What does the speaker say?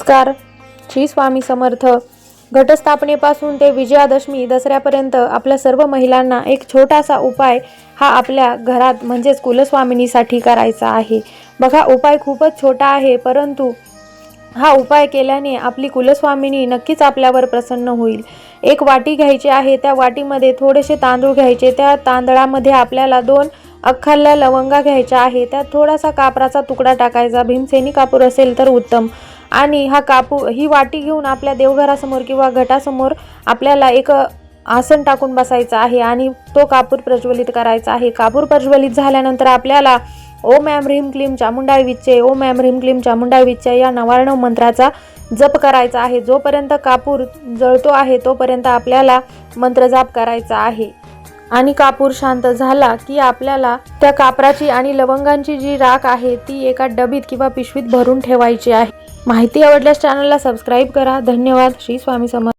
नमस्कार. श्री स्वामी समर्थ. घटस्थापनेपासून ते विजयादशमी दसऱ्यापर्यंत आपल्या सर्व महिलांना एक छोटासा उपाय हा आपल्या घरात म्हणजेच कुलस्वामिनीसाठी करायचा आहे. बघा, उपाय खूपच छोटा आहे, परंतु हा उपाय केल्याने आपली कुलस्वामिनी नक्कीच आपल्यावर प्रसन्न होईल. एक वाटी घ्यायची आहे, त्या वाटीमध्ये थोडेसे तांदूळ घ्यायचे. त्या तांदळामध्ये आपल्याला 2 अख्खाल्या लवंगा घ्यायच्या आहे. त्यात थोडासा कापराचा तुकडा टाकायचा. भीमसेनी कापूर असेल तर उत्तम. आणि ही वाटी घेऊन आपल्या देवघरासमोर किंवा घटासमोर आपल्याला एक आसन टाकून बसायचं आहे आणि तो कापूर प्रज्वलित करायचा आहे. कापूर प्रज्वलित झाल्यानंतर आपल्याला ओम ऐं ह्रीं क्लीं चामुंडाय विच्चे, ओम ऐं ह्रीं क्लीं चामुंडाय विच्चे या 99 मंत्राचा जप करायचा आहे. जोपर्यंत कापूर जळतो आहे तोपर्यंत आपल्याला मंत्रजाप करायचा आहे. आणि कापूर शांत झाला की आपल्याला त्या कापराची आणि लवंगांची जी राख आहे ती एका डबीत किंवा पिशवीत भरून ठेवायची आहे. माहिती आवडल्यास चॅनलला सबस्क्राईब करा. धन्यवाद. श्री स्वामी समर्थ.